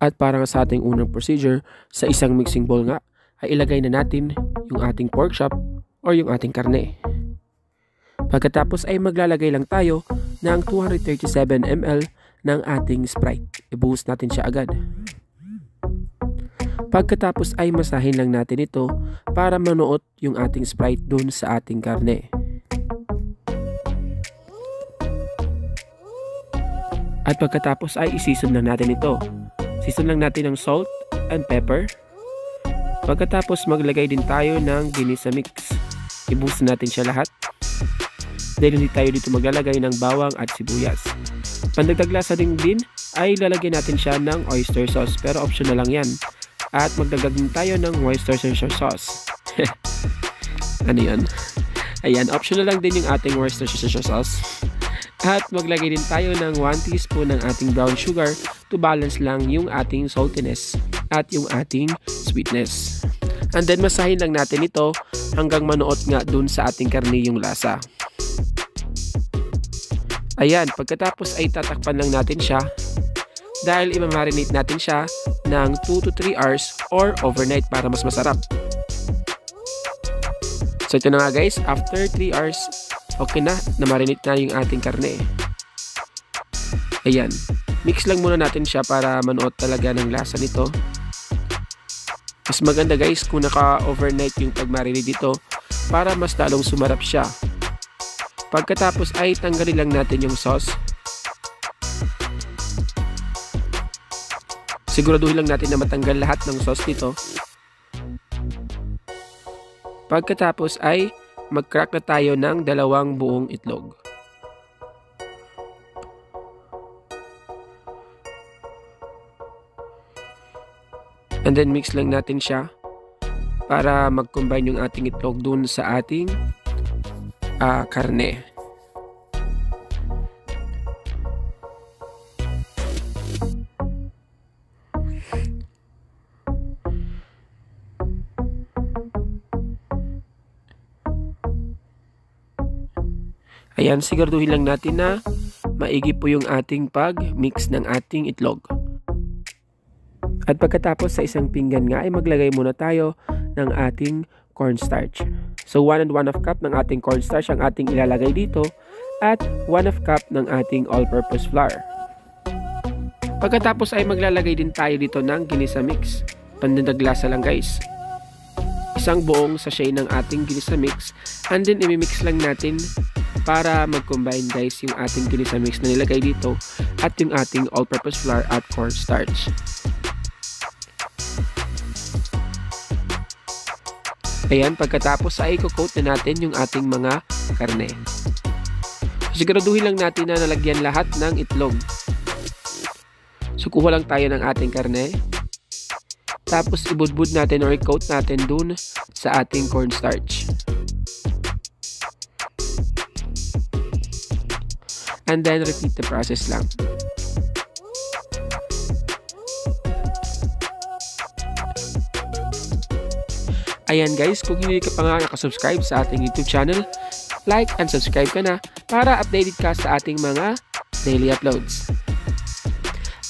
At para sa ating unang procedure, sa isang mixing bowl nga, ay ilagay na natin yung ating pork chop or yung ating karne. Pagkatapos ay maglalagay lang tayo ng 237 ml ng ating Sprite. Ibuhos natin siya agad. Pagkatapos ay masahin lang natin ito para manuot yung ating Sprite dun sa ating karne. At pagkatapos ay i-season lang natin ito. Season lang natin ng salt and pepper. Pagkatapos maglagay din tayo ng ginisa mix. Ibuhos natin siya lahat. Dahil hindi tayo dito maglalagay ng bawang at sibuyas. Pandagdag lasa din ay lalagyan natin siya ng oyster sauce, pero optional lang yan. At magdagdag din tayo ng Worcestershire sauce. Ano yun? Ayan, optional lang din yung ating Worcestershire sauce. At maglagay din tayo ng 1 teaspoon ng ating brown sugar to balance lang yung ating saltiness at yung ating sweetness. And then masahin lang natin ito hanggang manuot nga dun sa ating karne yung lasa. Ayan, pagkatapos ay tatakpan lang natin siya dahil i-marinate natin siya ng 2 to 3 hours or overnight para mas masarap. So ito na nga guys, after 3 hours, okay na marinate na yung ating karne. Ayan, mix lang muna natin siya para manuot talaga ng lasa nito. Mas maganda guys kung naka-overnight yung pag-marinate dito para mas lalong sumarap siya. Pagkatapos ay tanggalin lang natin yung sauce. Siguraduhin lang natin na matanggal lahat ng sauce nito. Pagkatapos ay mag-crack na tayo ng 2 buong itlog. And then mix lang natin siya para mag-combine yung ating itlog dun sa ating karne. Ayan, siguraduhin lang natin na maigi po yung ating pag-mix ng ating itlog. At pagkatapos sa isang pinggan nga ay maglagay muna tayo ng ating cornstarch. So 1 1/2 cup ng ating cornstarch ang ating ilalagay dito at 1/2 cup ng ating all-purpose flour. Pagkatapos ay maglalagay din tayo dito ng ginisa mix. Pandagdag lasa lang guys. Isang buong sachet ng ating ginisa mix and then imimix lang natin para mag-combine guys yung ating ginisa mix na nilagay dito at yung ating all-purpose flour at cornstarch. Ayan, pagkatapos ay i-coat na natin yung ating mga karne. Siguraduhin lang natin na nalagyan lahat ng itlog. So kuha lang tayo ng ating karne. Tapos ibudbud natin or i-coat natin dun sa ating cornstarch. And then repeat the process lang. Ayan guys, kung hindi ka pa nga nakasubscribe sa ating YouTube channel, like and subscribe ka na para updated ka sa ating mga daily uploads.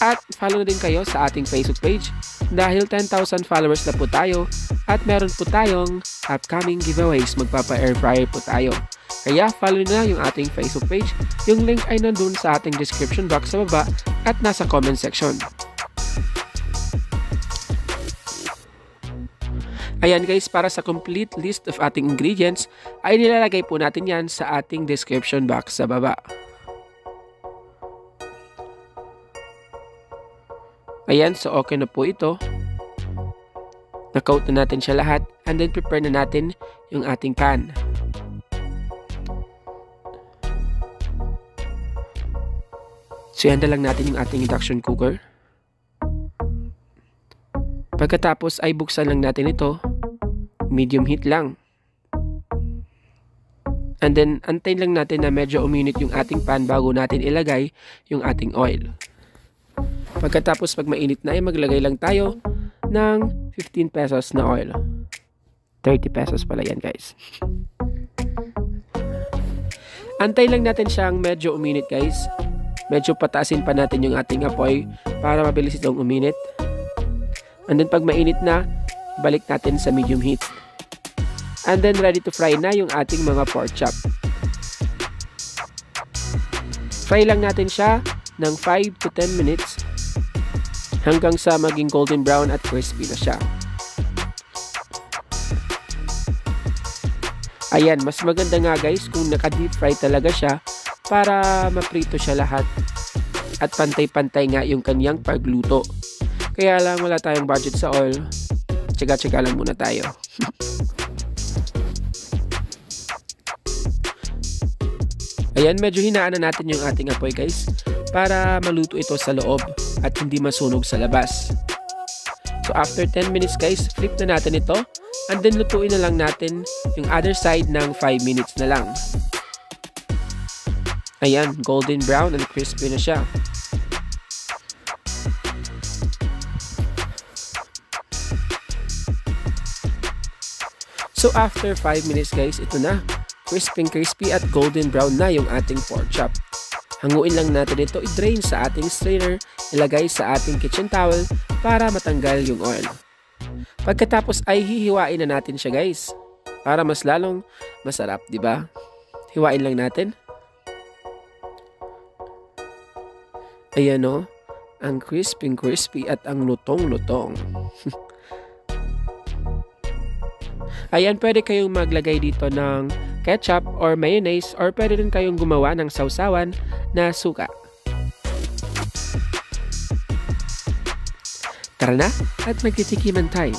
At follow na din kayo sa ating Facebook page dahil 10,000 followers na po tayo at meron po tayong upcoming giveaways. Magpapa-air fryer po tayo. Kaya follow na yung ating Facebook page. Yung link ay nandun sa ating description box sa baba at nasa comment section. Ayan guys, para sa complete list of ating ingredients ay nilalagay po natin yan sa ating description box sa baba. Ayan, so okay na po ito. Na-coat na natin siya lahat and then prepare na natin yung ating pan. So ihanda lang natin yung ating induction cooker. Pagkatapos ay buksan lang natin ito. Medium heat lang. And then antayin lang natin na medyo uminit yung ating pan bago natin ilagay yung ating oil. Pagkatapos pag mainit na ay maglagay lang tayo ng 15 pesos na oil. 30 pesos pala yan guys. Antayin lang natin siyang medyo uminit guys. Medyo pataasin pa natin yung ating apoy para mabilis itong uminit. And then pag mainit na, balik natin sa medium heat. And then ready to fry na yung ating mga pork chop. Fry lang natin siya ng 5 to 10 minutes hanggang sa maging golden brown at crispy na siya. Ayan, mas maganda nga guys kung naka-deep fry talaga siya para maprito siya lahat at pantay-pantay nga yung kanyang pagluto. Kaya lang wala tayong budget sa oil, tsaga-tsaga lang muna tayo. Ayan, medyo hinaan na natin yung ating apoy guys para maluto ito sa loob at hindi masunog sa labas. So after 10 minutes guys, flip na natin ito and then lutuin na lang natin yung other side ng 5 minutes na lang. Ayan, golden brown and crispy na siya. So after 5 minutes guys, ito na. Crispy at golden brown na yung ating pork chop. Hanguin lang natin ito, i-drain sa ating strainer, ilagay sa ating kitchen towel para matanggal yung oil. Pagkatapos ay hihiwain na natin siya guys, para mas lalong masarap, di ba? Hiwain lang natin. Ayan o, ang crispy at ang lutong-lutong. Ayan, pwede kayong maglagay dito ng ketchup or mayonnaise or pwede rin kayong gumawa ng sausawan na suka. Tara na at magtitikiman tayo.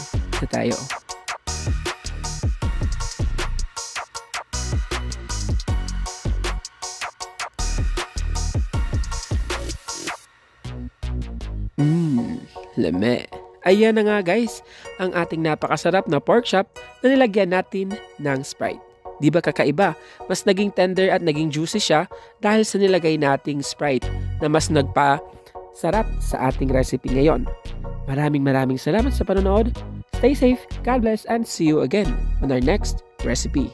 Lame. Ayan na nga guys, ang ating napakasarap na pork chop na nilagyan natin ng Sprite. Di ba kakaiba? Mas naging tender at naging juicy siya dahil sa nilagay nating Sprite na mas nagpa-sarap sa ating recipe ngayon. Maraming salamat sa panonood. Stay safe, God bless, and see you again on our next recipe.